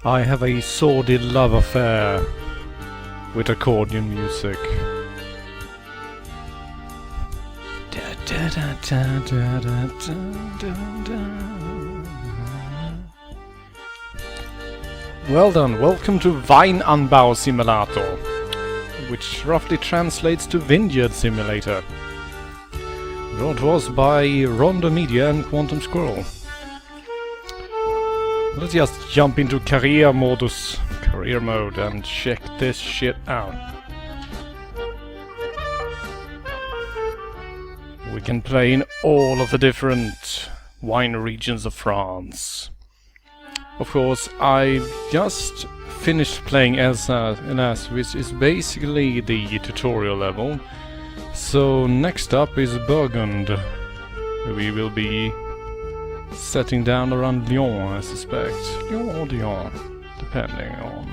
I have a sordid love affair with accordion music. Well done, welcome to Weinanbau-Simulator, which roughly translates to Vineyard Simulator. Brought to us by Rondo Media and Quantum Squirrel. Let's just jump into career mode, and check this shit out. We can play in all of the different wine regions of France. Of course, I just finished playing Elsa and As, which is basically the tutorial level. So next up is Burgund. We will be setting down around Lyon, I suspect. Lyon or Dijon, depending on...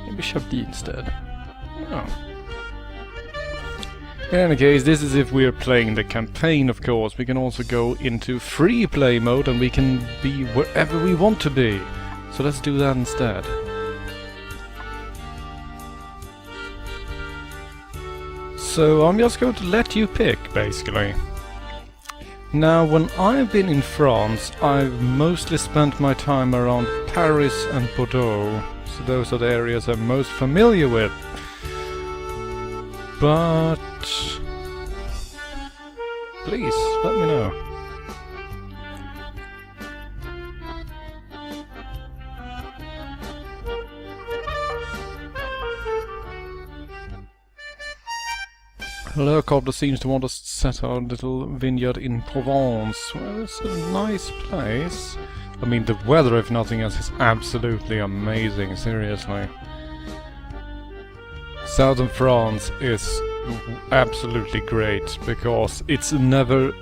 maybe Chablis instead. Oh. In any case, this is if we're playing the campaign, of course. We can also go into free play mode and we can be wherever we want to be. So let's do that instead. So I'm just going to let you pick, basically. Now, when I've been in France, I've mostly spent my time around Paris and Bordeaux. So those are the areas I'm most familiar with. But... please, let me know. Helicopter seems to want to set our little vineyard in Provence. Well, it's a nice place. I mean, the weather, if nothing else, is absolutely amazing, seriously. Southern France is absolutely great, because it's never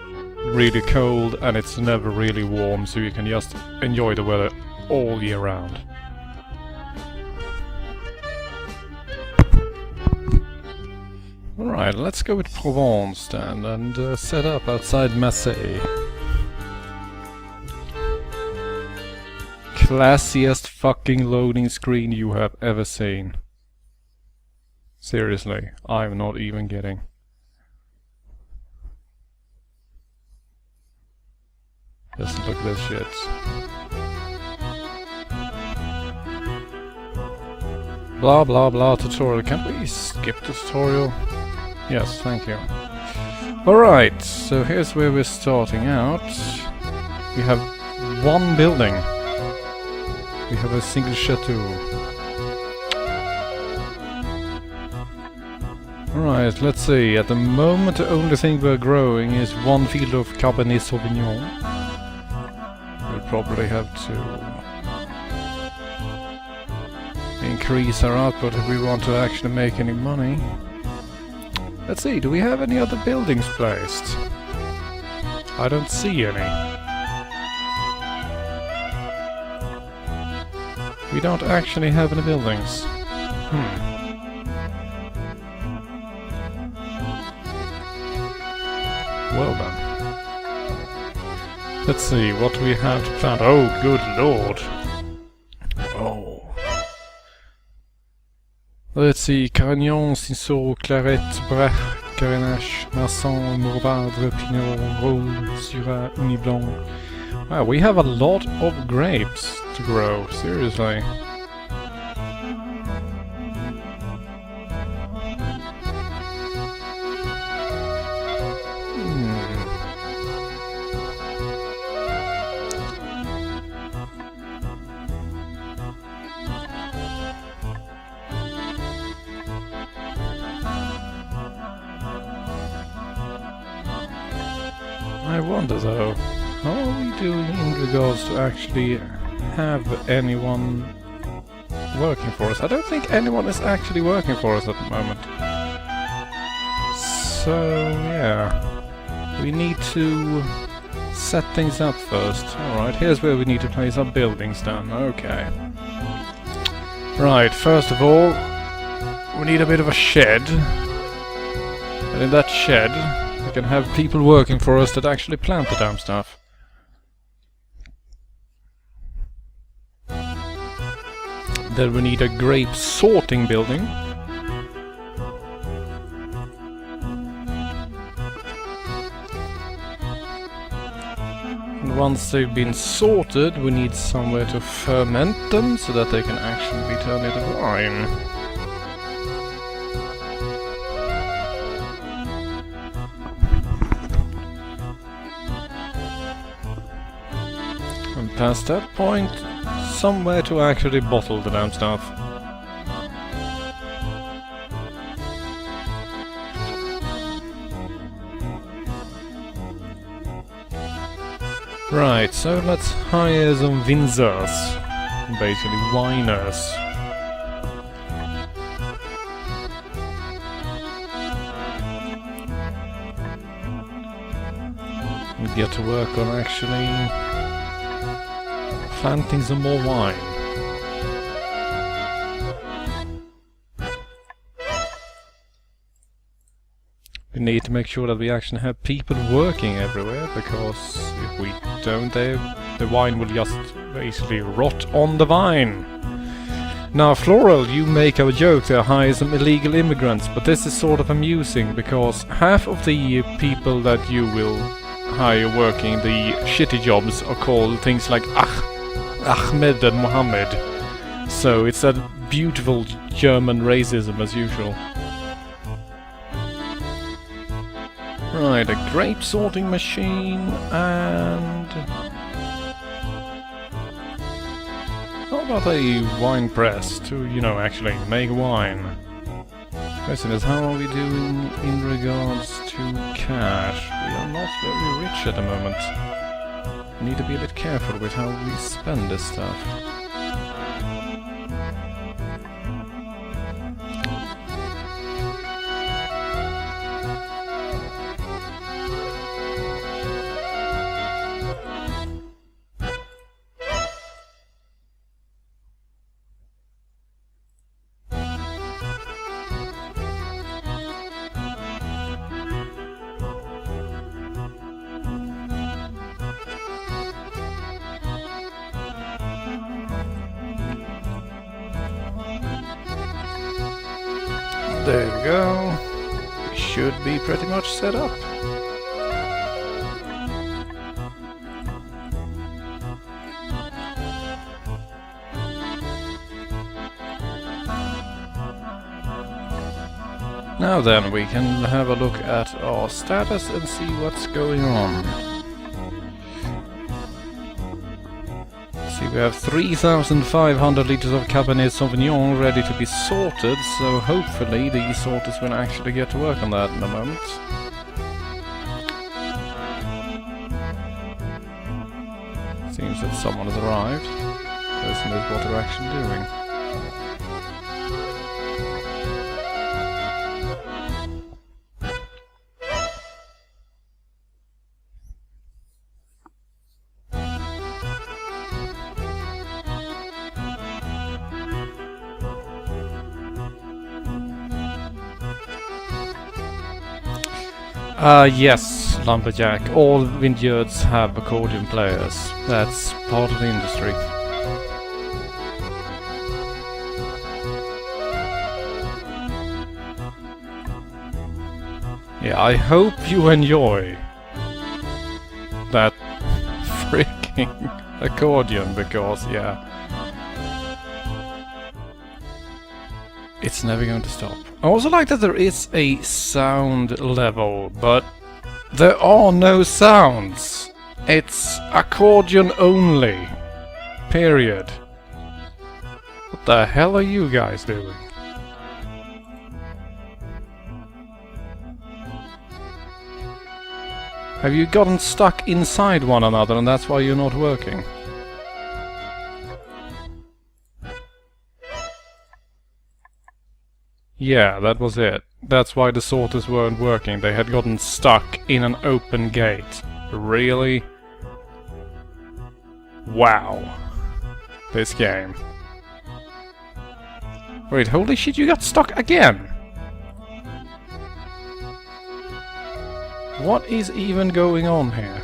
really cold and it's never really warm, so you can just enjoy the weather all year round. Alright, let's go with Provence then, and set up outside Marseille. Classiest fucking loading screen you have ever seen. Seriously, I'm not even kidding. Just look at this shit. Blah blah blah tutorial. Can we skip the tutorial? Yes, thank you. Alright, so here's where we're starting out. We have one building. We have a single chateau. Alright, let's see. At the moment the only thing we're growing is one field of Cabernet Sauvignon. We'll probably have to increase our output if we want to actually make any money. Let's see, do we have any other buildings placed? I don't see any. We don't actually have any buildings. Well then. Let's see what we have to plan. Oh, good lord. Oh. Let's see. Carignan, Cinsault, Claret, Brach, Grenache, Marsan, Mourvèdre, Pinot, Rôle, Syrah, Uni Blanc. Wow, we have a lot of grapes to grow. Seriously. I wonder though, how are we doing in regards to actually have anyone working for us? I don't think anyone is actually working for us at the moment. So yeah, we need to set things up first. Alright, here's where we need to place our buildings down. Okay. Right, first of all, we need a bit of a shed. And in that shed, we can have people working for us that actually plant the damn stuff. Then we need a grape sorting building. And once they've been sorted, we need somewhere to ferment them so that they can actually be turned into wine. And past that point, somewhere to actually bottle the damn stuff. Right, so let's hire some Winzers, basically winers. And get to work on actually planting some more wine. We need to make sure that we actually have people working everywhere, because if we don't, the wine will just basically rot on the vine. Now, Floral, you make a joke to hire some illegal immigrants, but this is sort of amusing, because half of the people that you will hire working the shitty jobs are called things like Ahmed and Mohammed. So it's that beautiful German racism as usual. Right, a grape sorting machine and... how about a wine press to, you know, actually make wine? Question is, how are we doing in regards to cash? We are not very rich at the moment. We need to be a bit careful with how we spend this stuff. There we go. We should be pretty much set up. Now then, we can have a look at our status and see what's going on. We have 3,500 liters of Cabernet Sauvignon ready to be sorted, so hopefully the sorters will actually get to work on that in a moment. Seems that someone has arrived. Person knows what they're actually doing. Yes, Lumberjack. All vineyards have accordion players. That's part of the industry. Yeah, I hope you enjoy that freaking accordion, because, yeah, it's never going to stop. I also like that there is a sound level, but there are no sounds. It's accordion only. Period. What the hell are you guys doing? Have you gotten stuck inside one another and that's why you're not working? Yeah, that was it. That's why the sorters weren't working. They had gotten stuck in an open gate. Really? Wow. This game. Wait, holy shit, you got stuck again? What is even going on here?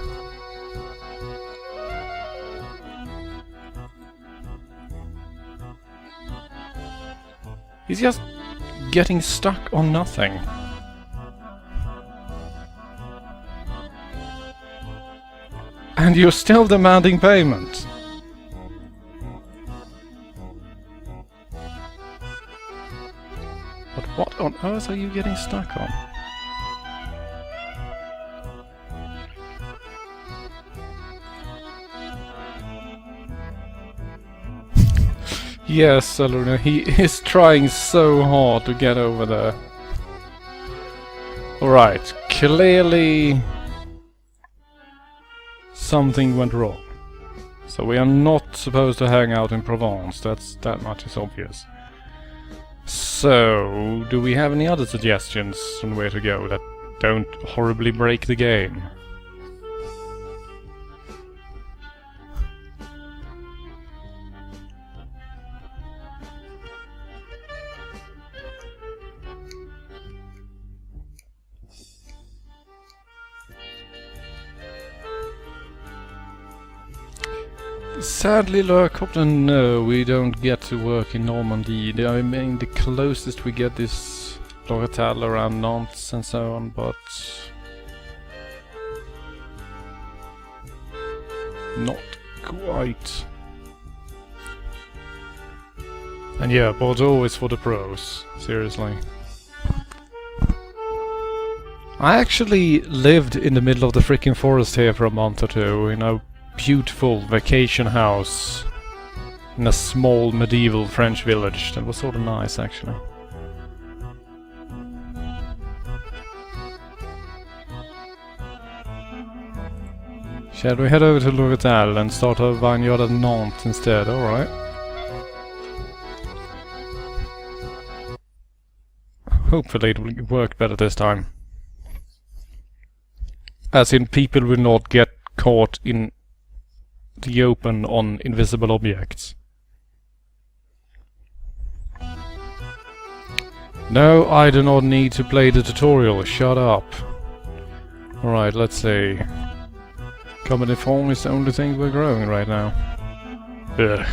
He's just getting stuck on nothing. And you're still demanding payment. But what on earth are you getting stuck on? Yes, Aluna, he is trying so hard to get over there. Alright, clearly something went wrong. So we are not supposed to hang out in Provence, that much is obvious. So, do we have any other suggestions on where to go that don't horribly break the game? Sadly, Lurkopter, no, we don't get to work in Normandy. I mean, the closest we get is Loretal around Nantes and so on, but not quite. And yeah, Bordeaux is for the pros, seriously. I actually lived in the middle of the freaking forest here for a month or two, in a beautiful vacation house in a small medieval French village. That was sort of nice, actually. Shall we head over to Loretal and start our vineyard at Nantes instead? Alright. Hopefully it will work better this time. As in, people will not get caught in the open on invisible objects. No, I do not need to play the tutorial, shut up. Alright, let's see. Cabernet Franc is the only thing we're growing right now. Ugh.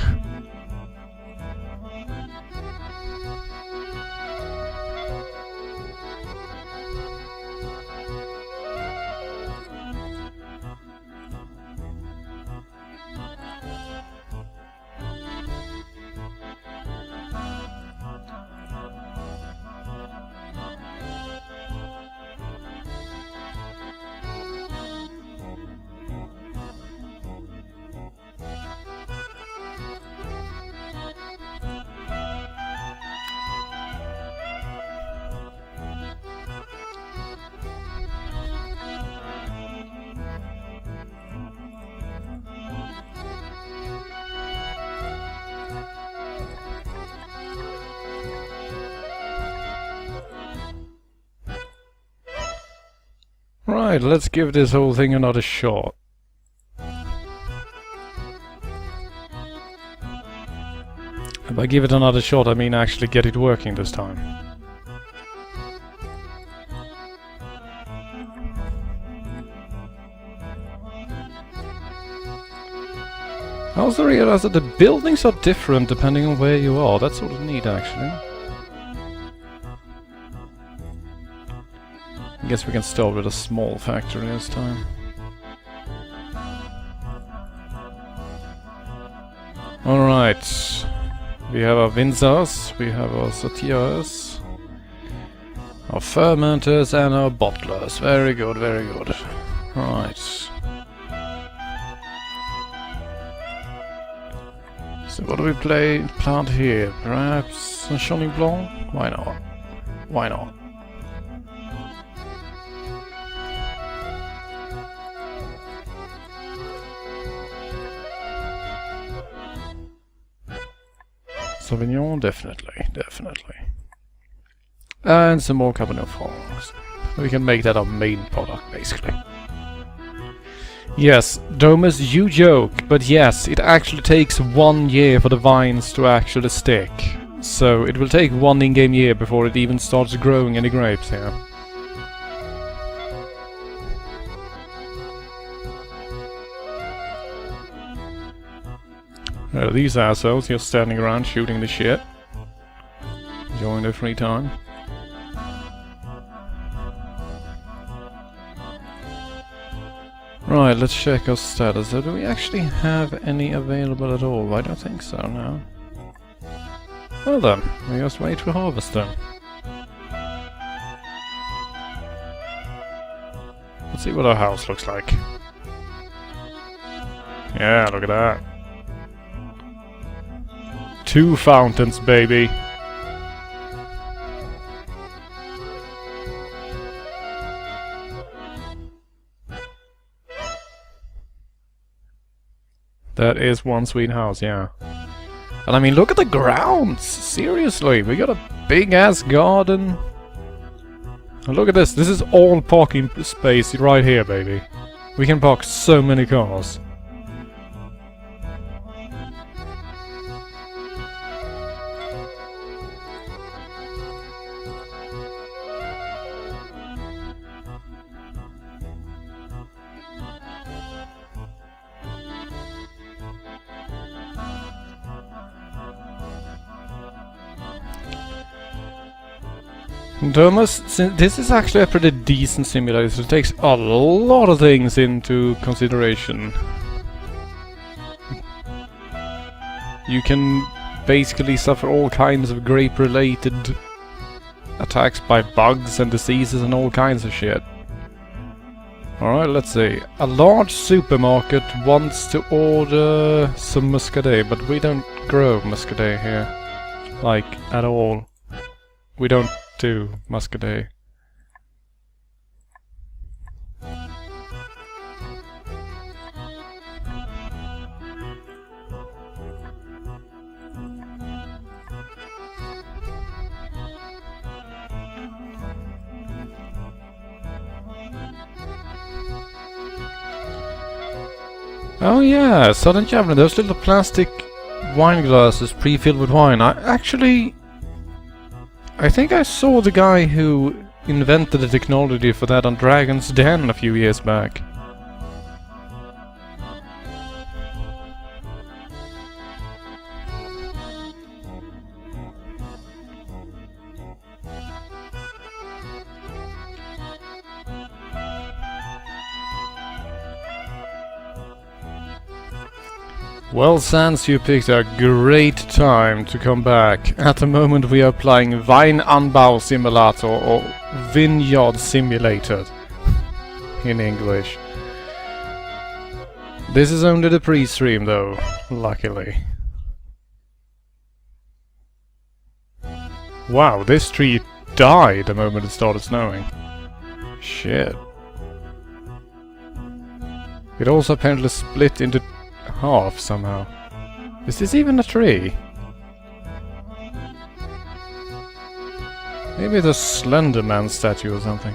Right, let's give this whole thing another shot. If I give it another shot, I mean actually get it working this time. I also realized that the buildings are different depending on where you are. That's sort of neat, actually. I guess we can start with a small factory this time. Alright. We have our Winzers, we have our Sortierers, our Fermenters and our Bottlers. Very good, very good. Alright. So what do we plant here? Perhaps a Chenin Blanc? Why not? Why not? Sauvignon, definitely, definitely. And some more Cabernet Francs. We can make that our main product, basically. Yes, Domus, you joke, but yes, it actually takes 1 year for the vines to actually stick. So it will take 1 in-game year before it even starts growing any grapes here. These assholes just standing around shooting the shit. enjoying their free time. Right, let's check our status. So do we actually have any available at all? I don't think so, no. Well then, we just wait for harvest then. Let's see what our house looks like. Yeah, look at that. 2 fountains, baby. That is one sweet house, yeah. And I mean, look at the grounds! Seriously, we got a big-ass garden. And look at this, this is all parking space right here, baby. We can park so many cars. Thomas, this is actually a pretty decent simulator, so it takes a lot of things into consideration. You can basically suffer all kinds of grape-related attacks by bugs and diseases and all kinds of shit. Alright, let's see. A large supermarket wants to order some muscadet, but we don't grow muscadet here. Like, at all. We don't do muscadet. Oh yeah, Southern Javelin, those little plastic wine glasses pre-filled with wine. I think I saw the guy who invented the technology for that on Dragon's Den a few years back. Well, Sans, you picked a great time to come back. At the moment we are playing Weinanbau-Simulator or Vineyard Simulator in English. This is only the pre-stream though, luckily. Wow, this tree died the moment it started snowing. Shit. It also apparently split into half somehow. Is this even a tree? Maybe the Slender Man statue or something.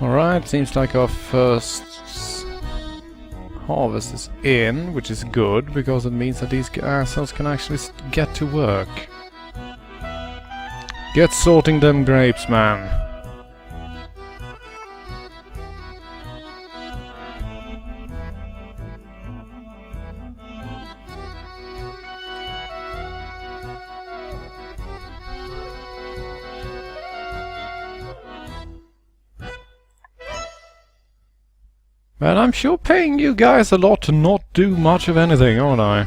Alright, seems like our first harvest is in, which is good, because it means that these assholes can actually get to work. Get sorting them grapes, man. Man, I'm sure paying you guys a lot to not do much of anything, aren't I?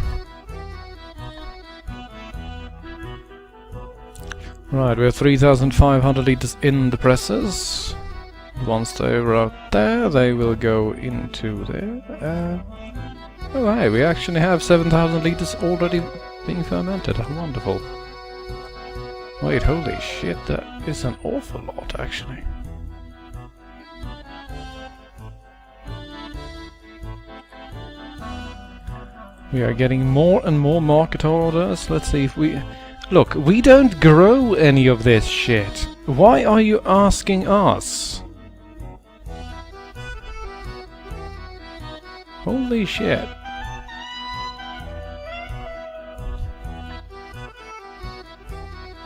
Right, we have 3,500 liters in the presses. Once they're out there, they will go into there. Oh hey, we actually have 7,000 liters already being fermented. Wonderful. Wait, holy shit, that is an awful lot, actually. We are getting more and more market orders. Let's see if we... Look, we don't grow any of this shit. Why are you asking us? Holy shit.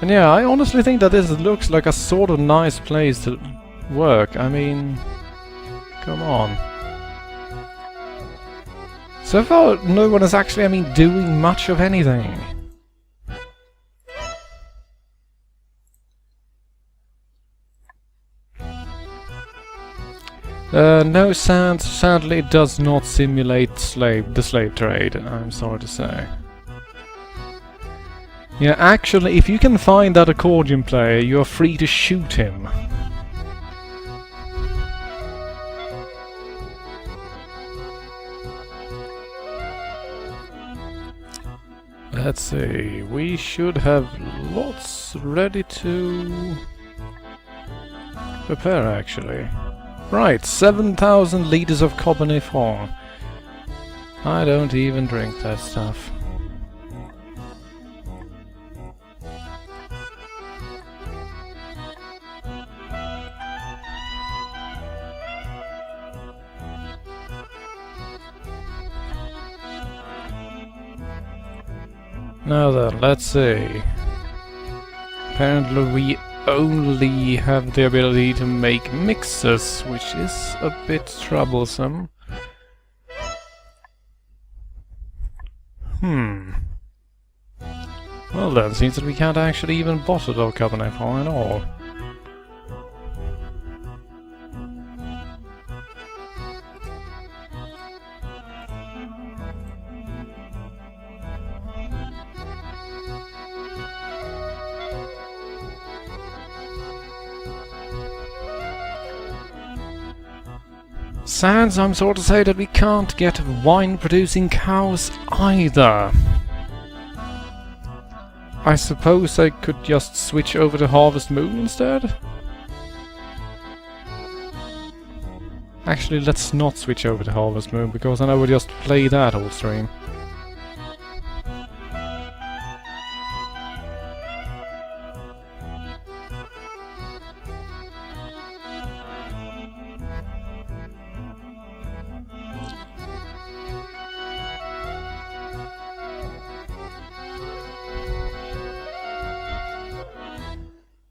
And yeah, I honestly think that this looks like a sort of nice place to work. I mean, come on. So far, no one is actually, I mean, doing much of anything. No, sadly it does not simulate the slave trade, I'm sorry to say. Yeah, actually, if you can find that accordion player, you are free to shoot him. Let's see, we should have lots ready to prepare, actually. Right, 7,000 liters of Cabernet Franc. I don't even drink that stuff. Now then, let's see. Apparently we only have the ability to make mixes, which is a bit troublesome. Well then, seems that we can't actually even bottle our Cabernet Franc at all. Sans, I'm sorry to say that we can't get wine-producing cows either. I suppose I could just switch over to Harvest Moon instead? Actually, let's not switch over to Harvest Moon, because then I would just play that whole stream.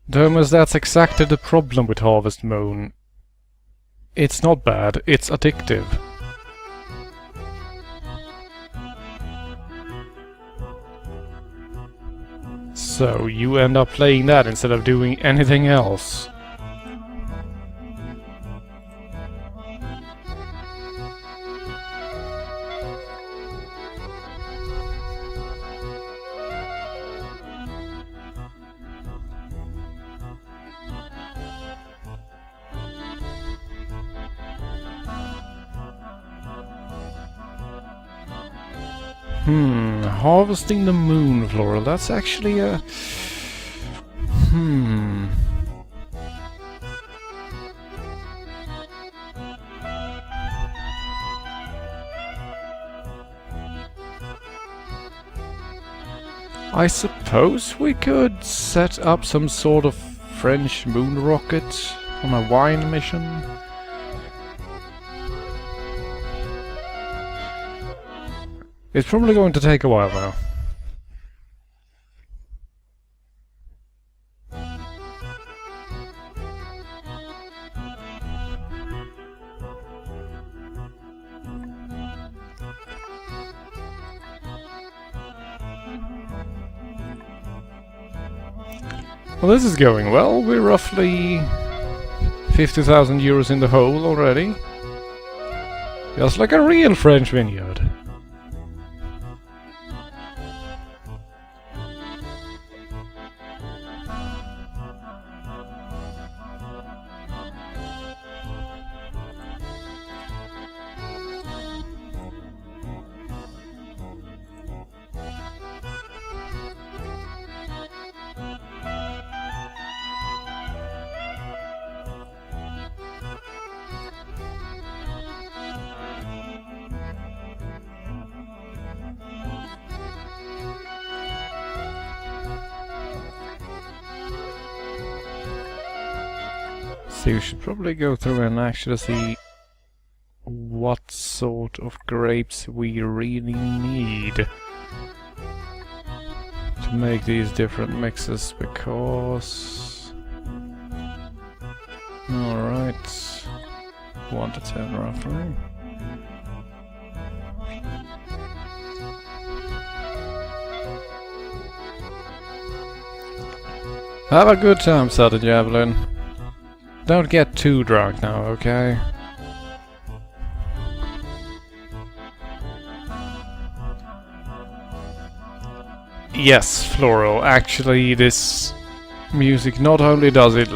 Thomas, that's exactly the problem with Harvest Moon. It's not bad, it's addictive. So you end up playing that instead of doing anything else. Harvesting the moon floral, that's actually a... I suppose we could set up some sort of French moon rocket on a wine mission. It's probably going to take a while though. Well, this is going well. We're roughly 50,000 euros in the hole already. Just like a real French vineyard. So you should probably go through and actually see what sort of grapes we really need to make these different mixes because... Alright. 1 to 10 roughly. Have a good time, said Javelin. Don't get too drunk now, okay? Yes, Floral. Actually, this music, not only does it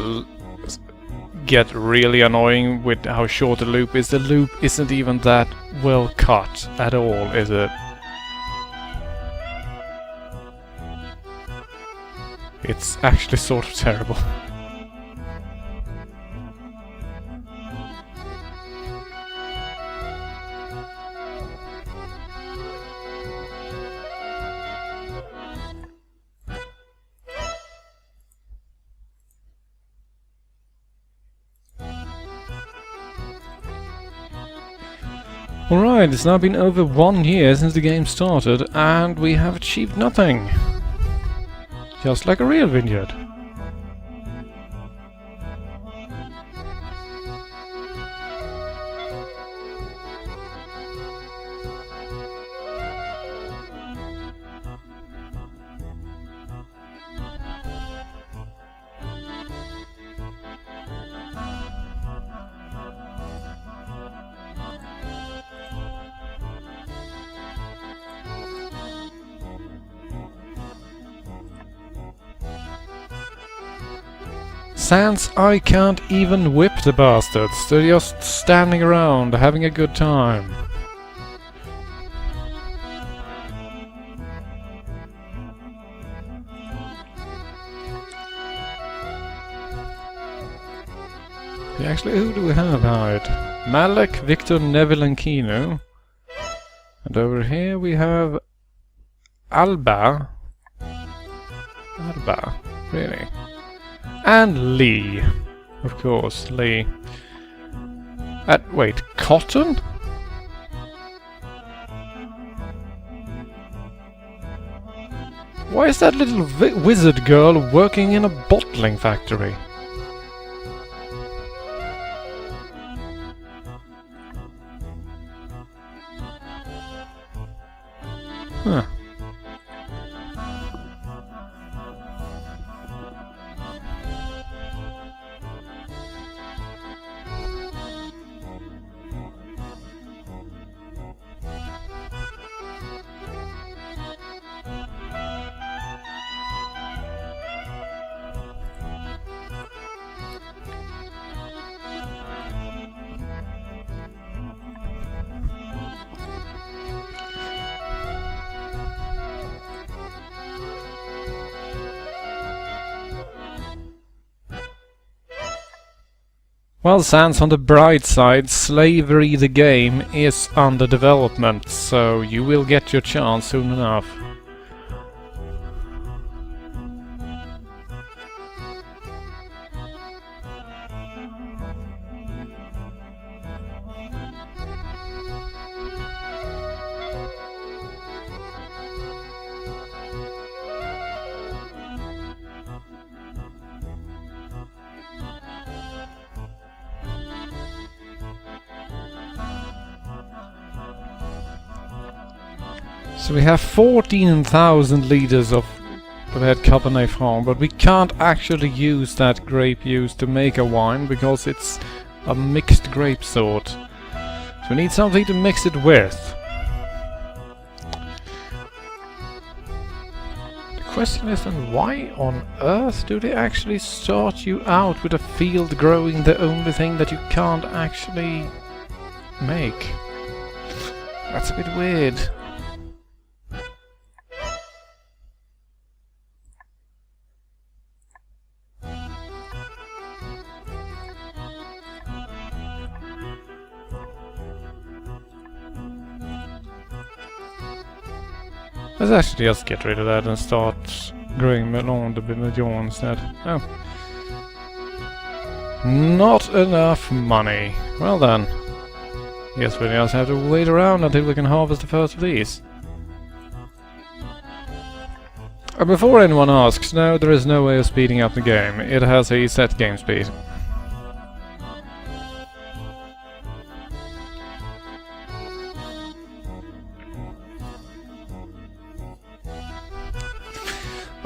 get really annoying with how short the loop isn't even that well cut at all, is it? It's actually sort of terrible. Alright, it's now been over 1 year since the game started, and we have achieved nothing. Just like a real vineyard. Sans, I can't even whip the bastards. They're just standing around, having a good time. Actually, who do we have hired? Malek, Victor, Neville and Kino. And over here we have Alba. Alba, really? And Lee. Of course, Lee. Wait, Cotton? Why is that little wizard girl working in a bottling factory? Huh. Well, Sans, on the bright side, Slavery the game is under development, so you will get your chance soon enough. So we have 14,000 liters of red Cabernet Franc, but we can't actually use that grape juice to make a wine because it's a mixed grape sort. So we need something to mix it with. The question is then, why on earth do they actually start you out with a field growing the only thing that you can't actually make? That's a bit weird. Let's actually just get rid of that and start growing melon de Bimillon instead. Oh. Not enough money. Well then. Guess we just have to wait around until we can harvest the first of these. Before anyone asks, no, there is no way of speeding up the game. It has a set game speed.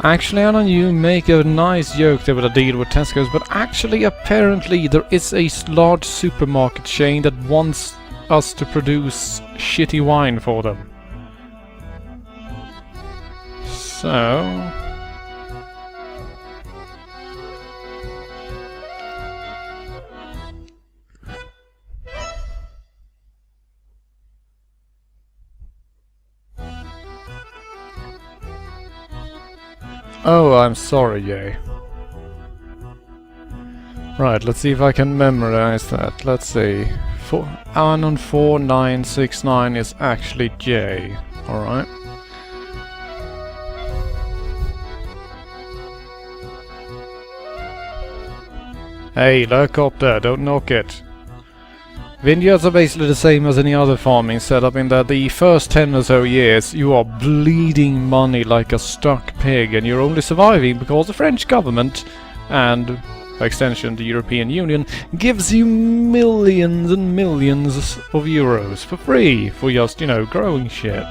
Actually, I know you make a nice joke there with a deal with Tesco's, but actually, apparently, there is a large supermarket chain that wants us to produce shitty wine for them. So... Oh, I'm sorry, Jay. Right, let's see if I can memorize that. Let's see. Anon 4969 is actually J. Alright. Hey, look up there, don't knock it. Vineyards are basically the same as any other farming setup in that the first 10 or so years you are bleeding money like a stuck pig and you're only surviving because the French government and, by extension, the European Union gives you millions and millions of euros for free for just, you know, growing shit.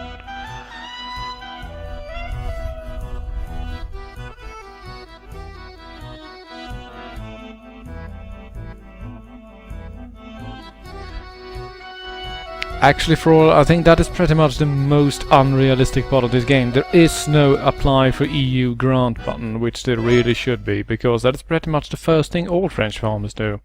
Actually, for all, I think that is pretty much the most unrealistic part of this game. There is no apply for EU grant button, which there really should be, because that is pretty much the first thing all French farmers do.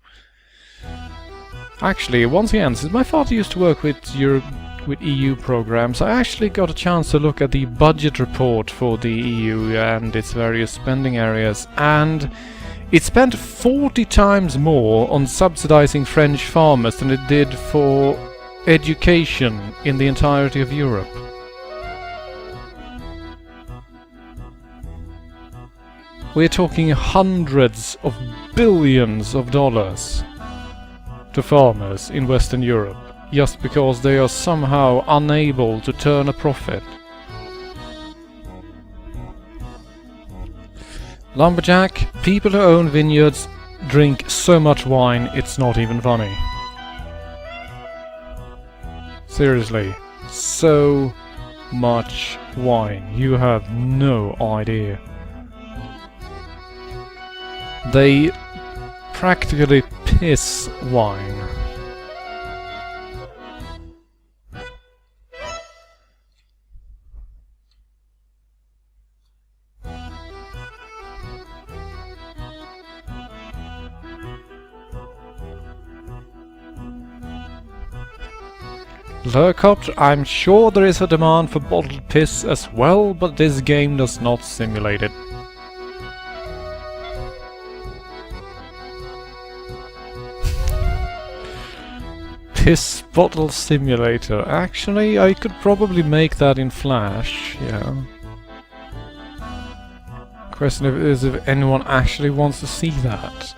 Actually, once again, since my father used to work with EU programs, I actually got a chance to look at the budget report for the EU and its various spending areas, and it spent 40 times more on subsidizing French farmers than it did for education in the entirety of Europe. We're talking hundreds of billions of dollars to farmers in Western Europe, just because they are somehow unable to turn a profit. Lumberjack, people who own vineyards drink so much wine it's not even funny. Seriously, so much wine. You have no idea. They practically piss wine. Lurkot, I'm sure there is a demand for bottled piss as well, but this game does not simulate it. Piss bottle simulator. Actually, I could probably make that in Flash, yeah. Question is if anyone actually wants to see that.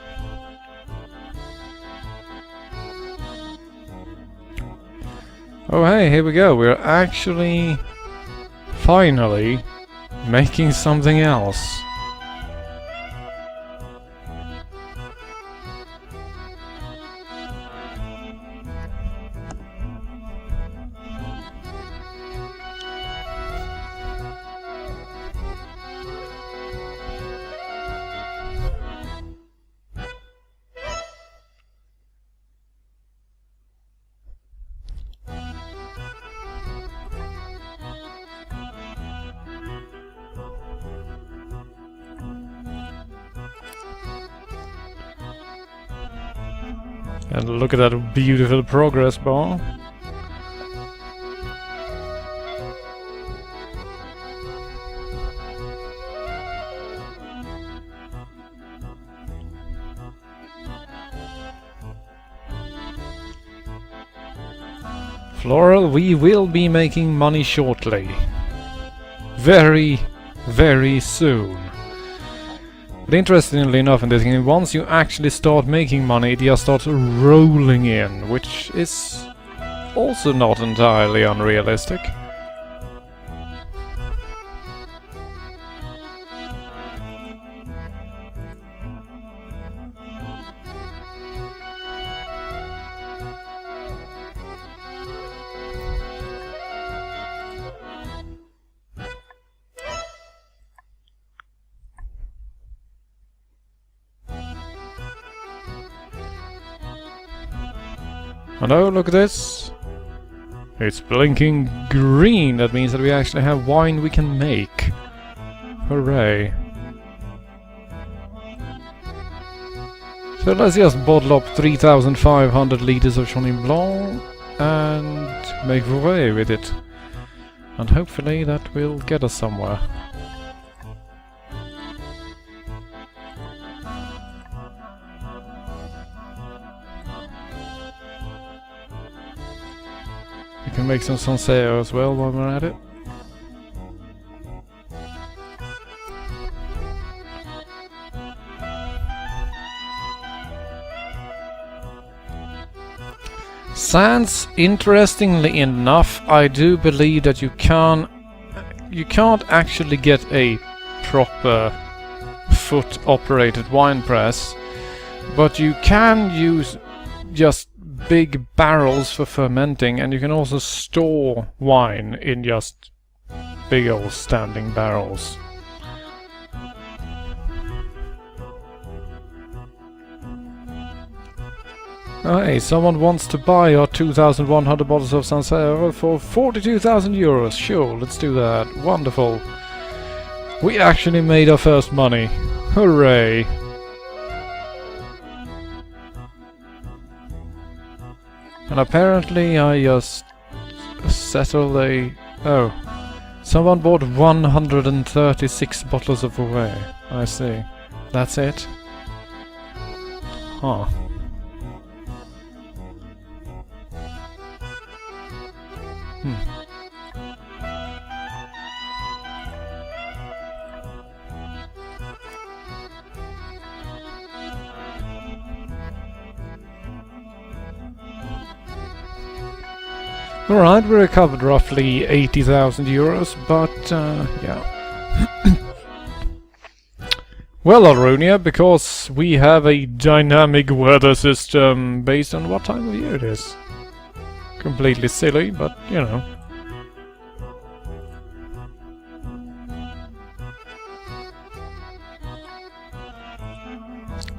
Oh hey, here we go. We're actually finally making something else. And look at that beautiful progress bar. Floral, we will be making money shortly. Very, very soon. But interestingly enough in this game, once you actually start making money, it just starts rolling in, which is also not entirely unrealistic. And oh, look at this! It's blinking green. That means that we actually have wine we can make. Hooray. So let's just bottle up 3,500 liters of Chenin Blanc and make away with it. And hopefully that will get us somewhere. We can make some Sancerre as well while we're at it. Sands, interestingly enough, I do believe that you can't actually get a proper foot-operated wine press, but you can use just big barrels for fermenting, and you can also store wine in just big old standing barrels. Hey, someone wants to buy our 2,100 bottles of Sancerre for 42,000 euros. Sure, let's do that. Wonderful. We actually made our first money. Hooray! And apparently I just settled a... Oh. Someone bought 136 bottles of Vouet. I see. That's it? Huh. Alright, we recovered roughly 80,000 euros, but yeah. Well, Alrunia, because we have a dynamic weather system based on what time of year it is. Completely silly, but you know.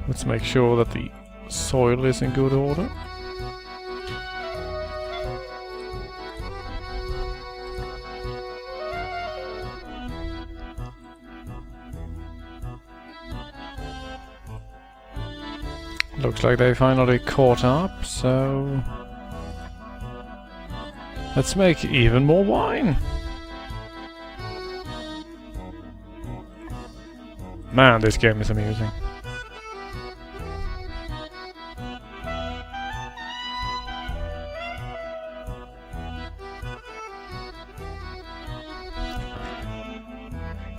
Let's make sure that the soil is in good order. Looks like they finally caught up, so let's make even more wine. Man, this game is amusing.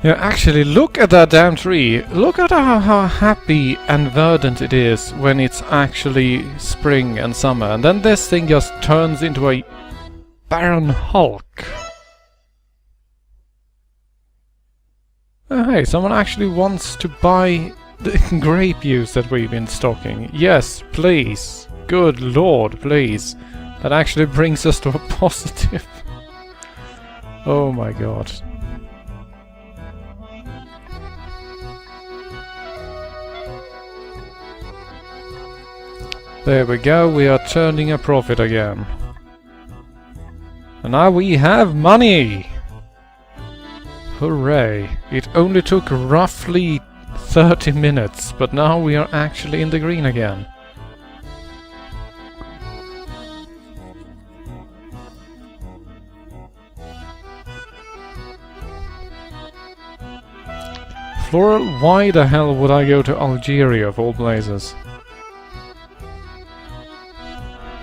Yeah, actually, look at that damn tree. Look at how happy and verdant it is when it's actually spring and summer. And then this thing just turns into a barren hulk. Oh, hey, someone actually wants to buy the grape juice that we've been stocking. Yes, please. Good lord, please. That actually brings us to a positive. Oh my god. There we go, we are turning a profit again. And now we have money! Hooray! It only took roughly 30 minutes, but now we are actually in the green again. Floral, why the hell would I go to Algeria of all places?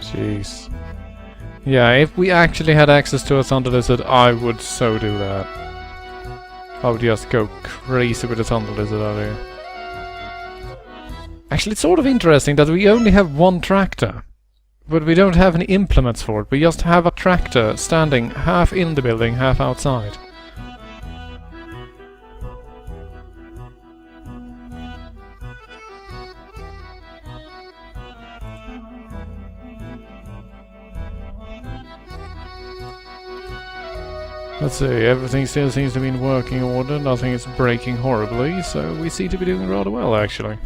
Jeez. Yeah, if we actually had access to a Thunder Lizard, I would so do that. I would just go crazy with the Thunder Lizard out here. Actually, it's sort of interesting that we only have one tractor. But we don't have any implements for it. We just have a tractor standing half in the building, half outside. Let's see, everything still seems to be in working order, nothing is breaking horribly, so we seem to be doing rather well actually.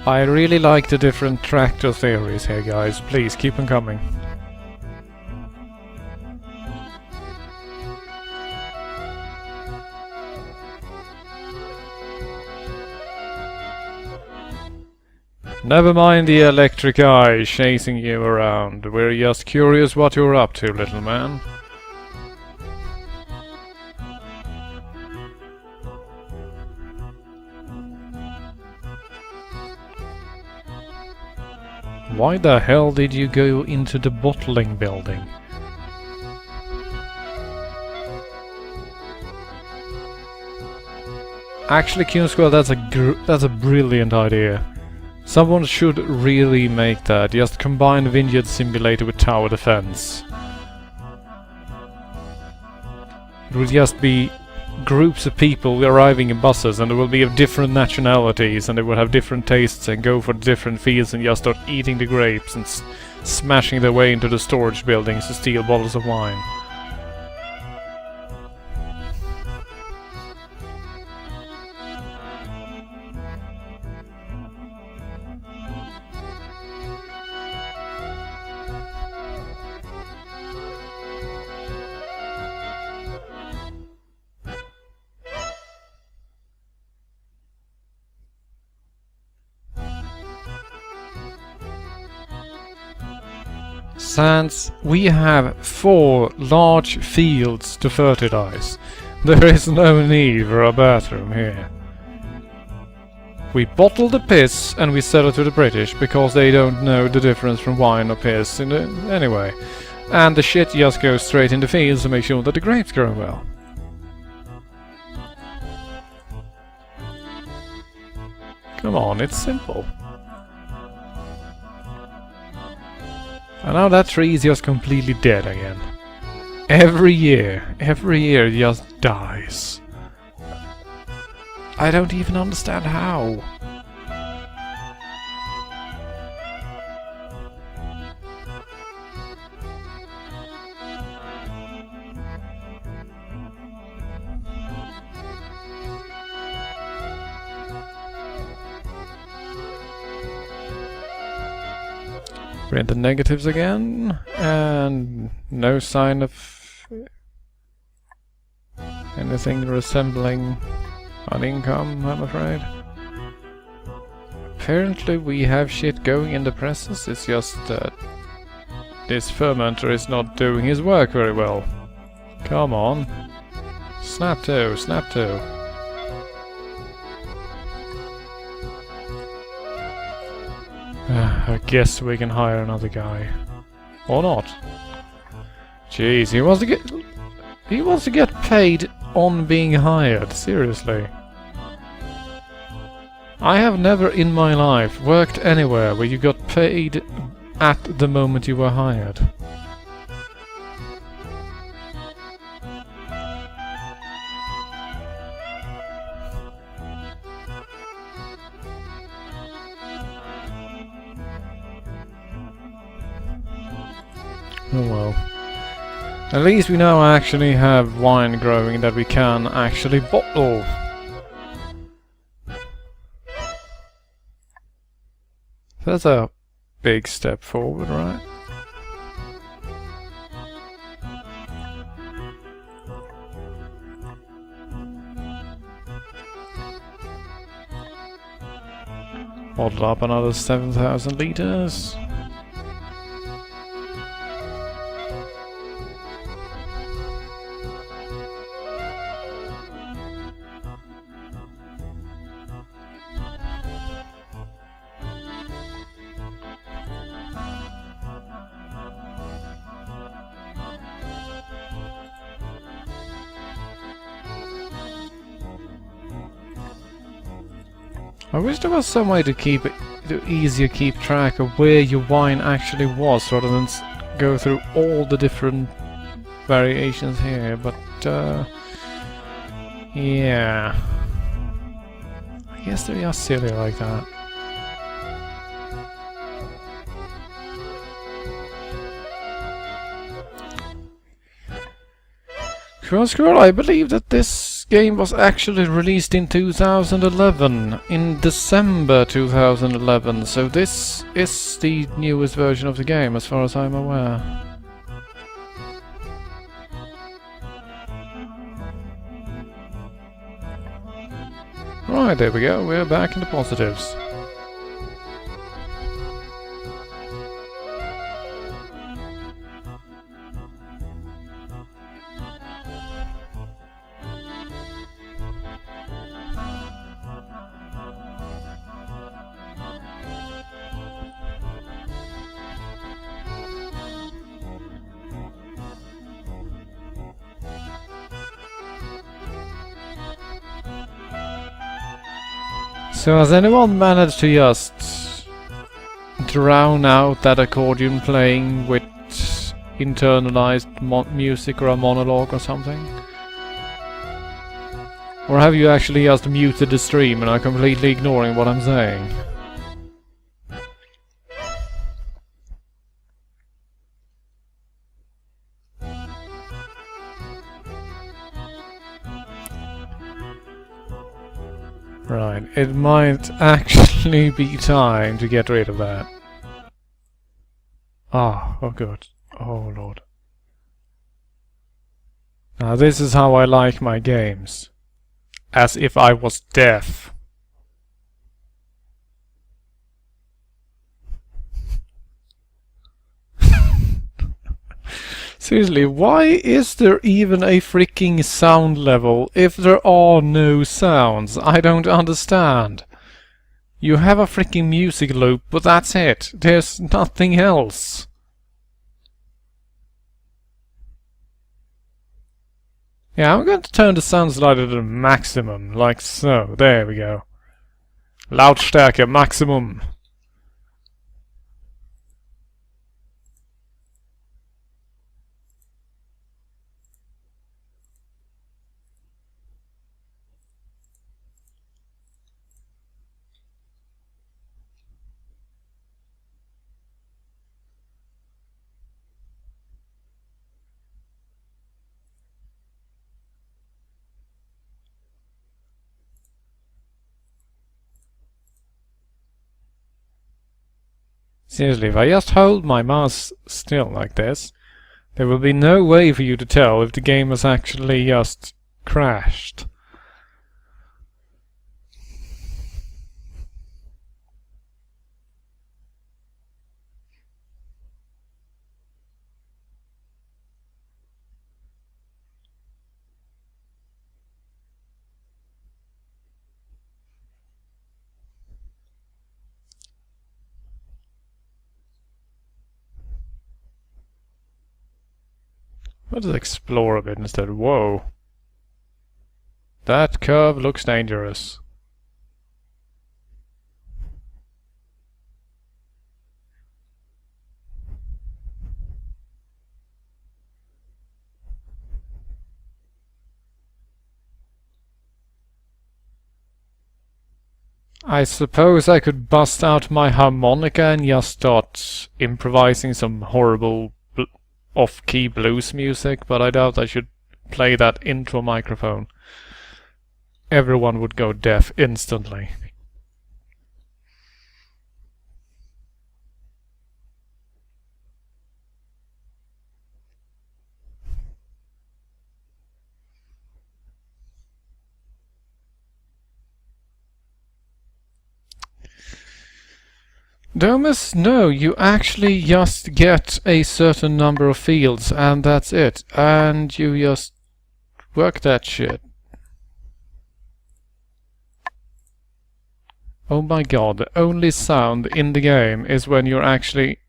I really like the different tractor theories here, guys. Please keep them coming. Never mind the electric eye chasing you around. We're just curious what you're up to, little man. Why the hell did you go into the bottling building? Actually, Q-Squad, that's a brilliant idea. Someone should really make that. Just combine Vineyard Simulator with tower defense. It will just be groups of people arriving in buses, and there will be of different nationalities, and they will have different tastes and go for different fields and just start eating the grapes and smashing their way into the storage buildings to steal bottles of wine. Since we have 4 large fields to fertilize, there is no need for a bathroom here. We bottle the piss and we sell it to the British because they don't know the difference from wine or piss anyway. And the shit just goes straight in the fields to make sure that the grapes grow well. Come on, it's simple. And now that tree is just completely dead again. Every year it just dies. I don't even understand how. We're in the negatives again, and no sign of anything resembling an income, I'm afraid. Apparently we have shit going in the presses, it's just that this fermenter is not doing his work very well. Come on. Snap to, snap to. I guess we can hire another guy. Or not. Jeez, he wants to get paid on being hired, seriously. I have never in my life worked anywhere where you got paid at the moment you were hired. Oh well. At least we now actually have wine growing that we can actually bottle. That's a big step forward, right? Bottle up another 7,000 liters. I wish there was some way to keep it easier keep track of where your wine actually was, rather than go through all the different variations here. But yeah, I guess they are silly like that. Squirrel, I believe that this this game was actually released in 2011, in December 2011, so this is the newest version of the game as far as I'm aware. Right, there we go, we're back in the positives. So has anyone managed to just drown out that accordion playing with internalized music or a monologue or something? Or have you actually just muted the stream and are completely ignoring what I'm saying? Right, it might actually be time to get rid of that. Ah, oh good. Oh lord. Now this is how I like my games. As if I was deaf. Seriously, why is there even a freaking sound level if there are no sounds? I don't understand. You have a freaking music loop, but that's it. There's nothing else. Yeah, I'm going to turn the sound slider to the maximum, like so. There we go. Lautstärke maximum. Seriously, if I just hold my mouse still like this, there will be no way for you to tell if the game has actually just crashed. Let's explore a bit instead. Whoa. That curve looks dangerous. I suppose I could bust out my harmonica and just start improvising some horrible off-key blues music, but I doubt I should play that into a microphone. Everyone would go deaf instantly. Domus, no, you actually just get a certain number of fields and that's it. And you just work that shit. Oh my god, the only sound in the game is when you're actually...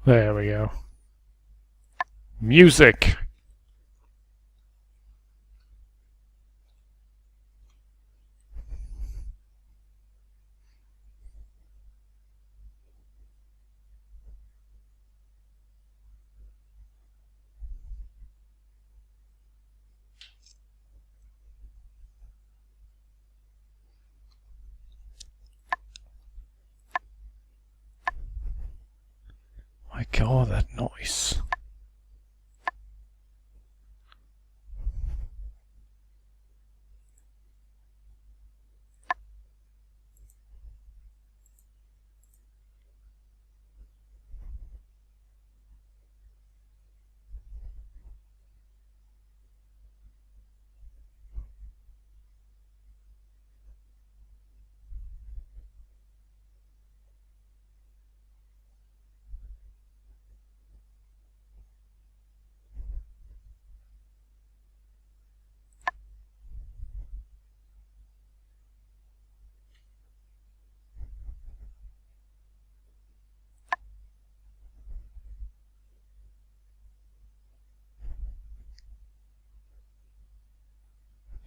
There we go. Music! Oh, that noise.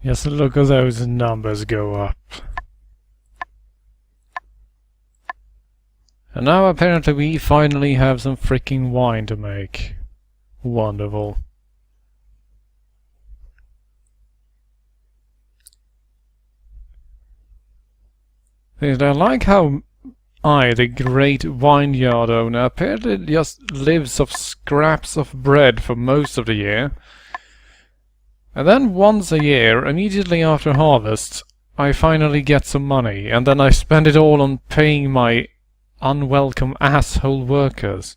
Just look at those numbers go up. And now apparently we finally have some freaking wine to make. Wonderful. I like how I, the great vineyard owner, apparently just lives off scraps of bread for most of the year. And then once a year, immediately after harvest, I finally get some money, and then I spend it all on paying my unwelcome asshole workers.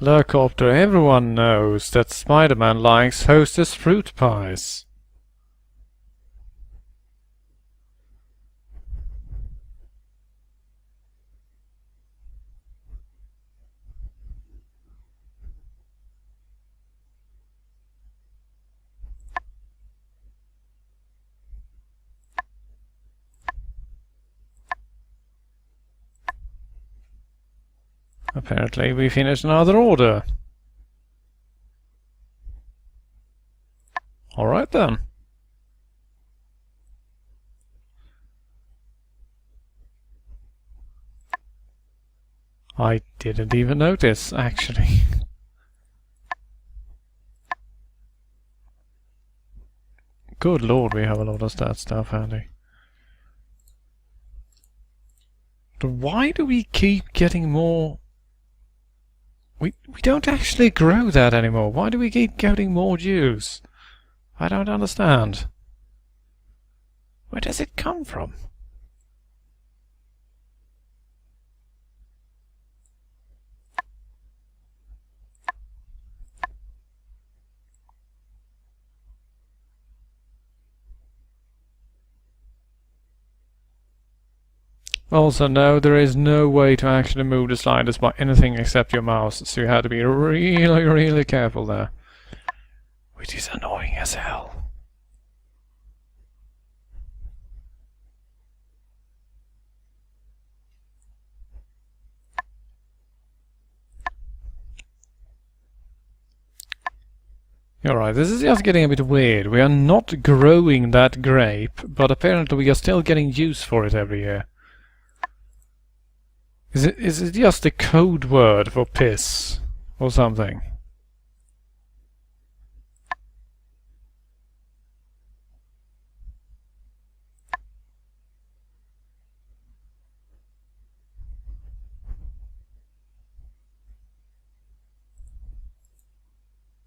Lurkopter, everyone knows that Spider-Man likes Hostess fruit pies. Apparently we finished another order. Alright then. I didn't even notice, actually. Good lord, we have a lot of that stuff handy. But why do we keep getting more? We don't actually grow that anymore. Why do we keep getting more juice? I don't understand. Where does it come from? Also, no, there is no way to actually move the sliders by anything except your mouse, so you have to be really, really careful there. Which is annoying as hell. Alright, this is just getting a bit weird. We are not growing that grape, but apparently we are still getting use for it every year. Is it just a code word for piss or something?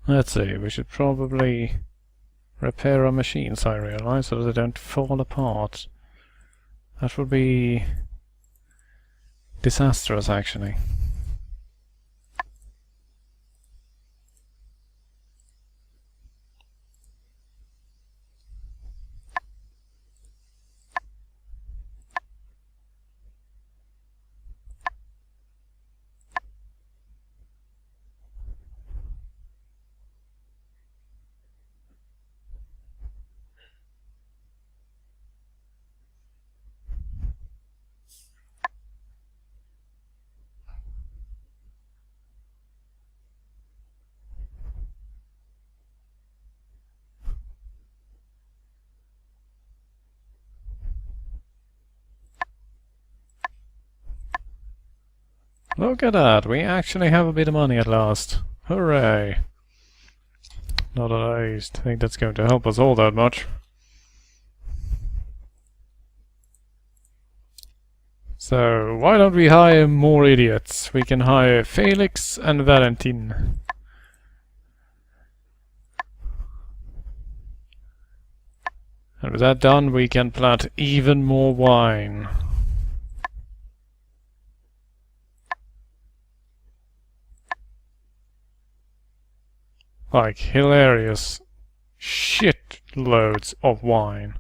Let's see, we should probably repair our machines, I realize, so they don't fall apart. That would be disastrous, actually. Look at that, we actually have a bit of money at last. Hooray! Not that I think that's going to help us all that much. So, why don't we hire more idiots? We can hire Felix and Valentin. And with that done, we can plant even more wine. Like, hilarious shit loads of wine.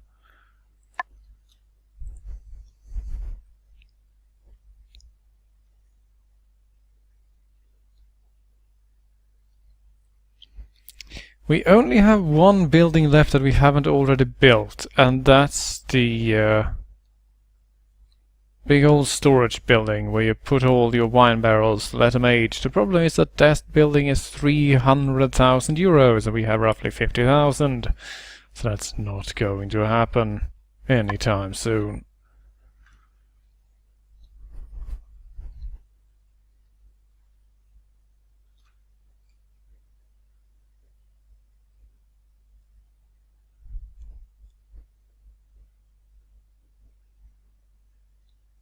We only have one building left that we haven't already built, and that's the big old storage building where you put all your wine barrels, let them age. The problem is that that building is 300,000 euros and we have roughly 50,000, so that's not going to happen anytime soon.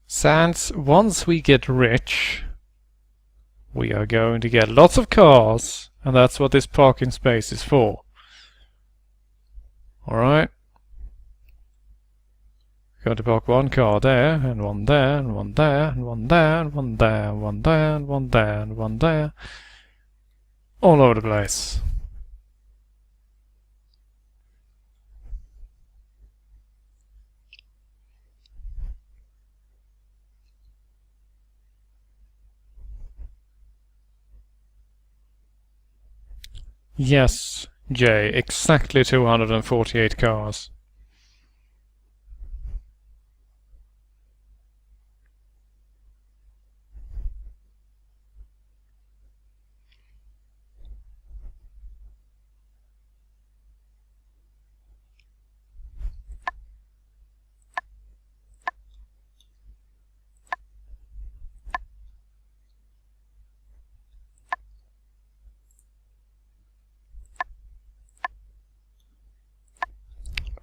Sans, once we get rich, we are going to get lots of cars, and that's what this parking space is for. Alright? Going to park one car there, and one there, and one there, and one there, and one there, and one there, and one there, and one there. All over the place. Yes, Jay, exactly 248 cars.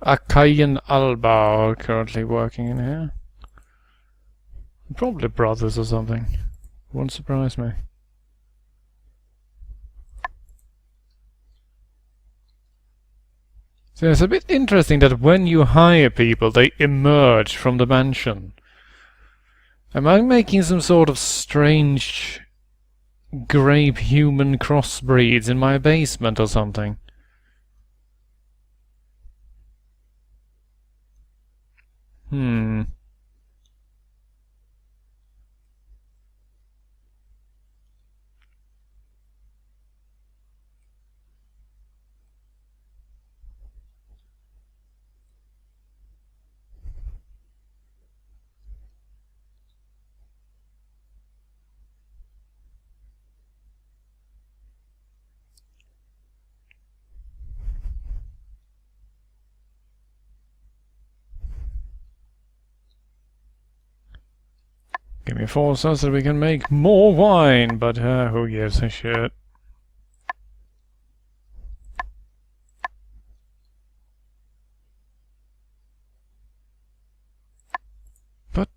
Akai and Alba are currently working in here. Probably brothers or something. Wouldn't surprise me. So it's a bit interesting that when you hire people, they emerge from the mansion. Am I making some sort of strange grape human crossbreeds in my basement or something? Give me 4 so that we can make more wine, but who gives a shit? But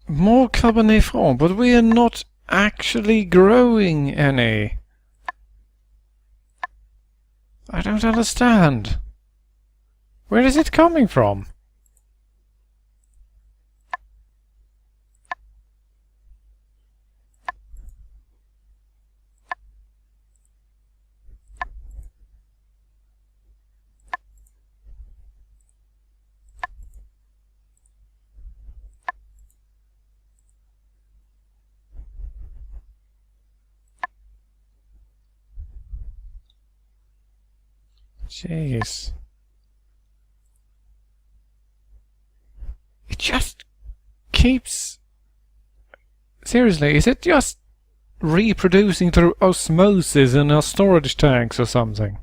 more Cabernet Franc, but we are not actually growing any. I don't understand. Where is it coming from? Jeez. It just keeps... Seriously, is it just reproducing through osmosis in our storage tanks or something?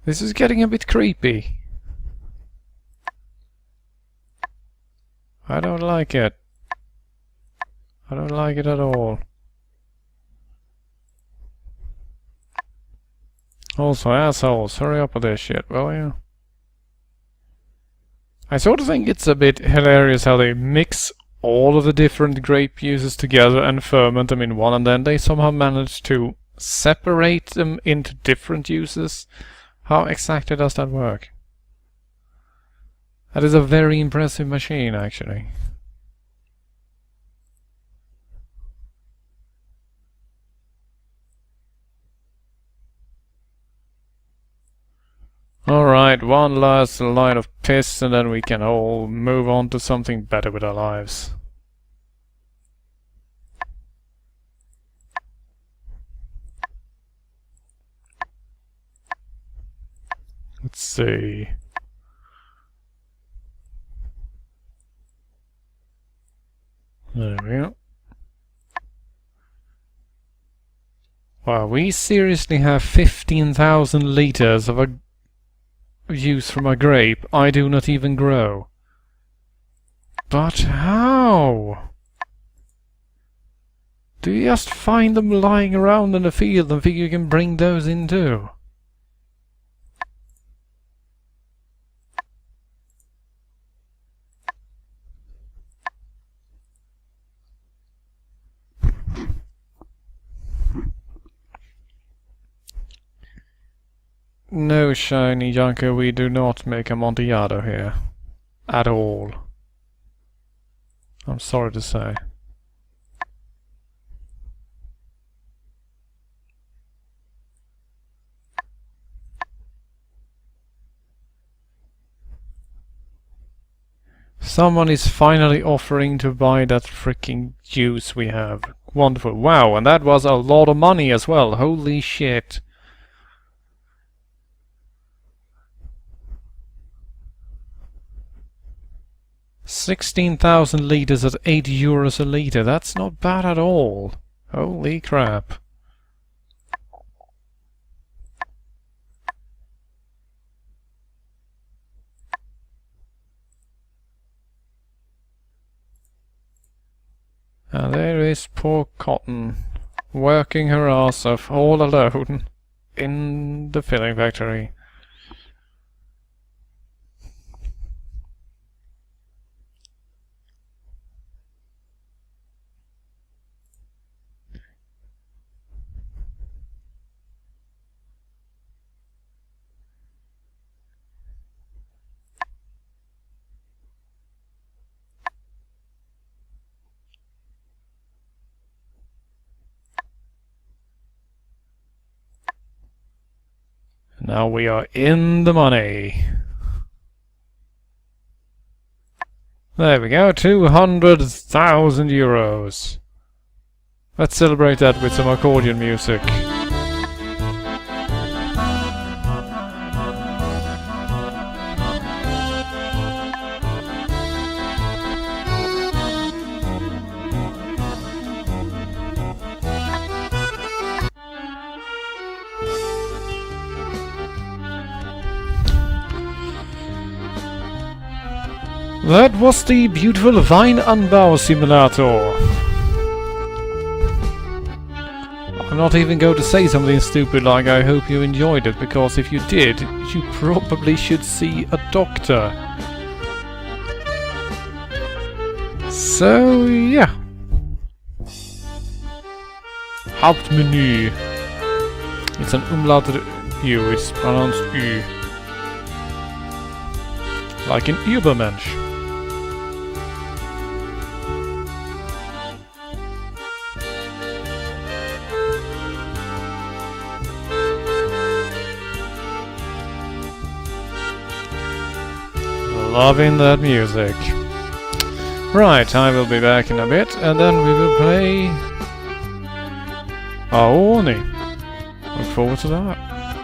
This is getting a bit creepy. I don't like it. I don't like it at all. Also, assholes, hurry up with this shit, will you? I sort of think it's a bit hilarious how they mix all of the different grape juices together and ferment them in one, and then they somehow manage to separate them into different juices. How exactly does that work? That is a very impressive machine, actually. Alright, one last line of piss and then we can all move on to something better with our lives. Let's see. There we go. Wow, we seriously have 15,000 liters of a juice from a grape I do not even grow. But how? Do you just find them lying around in the field and think you can bring those in too? No, shiny junker, we do not make Amontillado here. At all. I'm sorry to say. Someone is finally offering to buy that freaking juice we have. Wonderful. Wow, and that was a lot of money as well. Holy shit. $16,000 liters at €8 a liter. That's not bad at all. Holy crap. And there is poor Cotton, working her ass off all alone in the filling factory. Now we are in the money. There we go, 200,000 euros. Let's celebrate that with some accordion music. That was the beautiful Weinanbau-Simulator. I'm not even going to say something stupid like I hope you enjoyed it, because if you did, you probably should see a doctor. So, yeah. Hauptmenü. It's an umlaut U, it's pronounced U. Like an Übermensch. Loving that music. Right, I will be back in a bit, and then we will play Aoni. Look forward to that.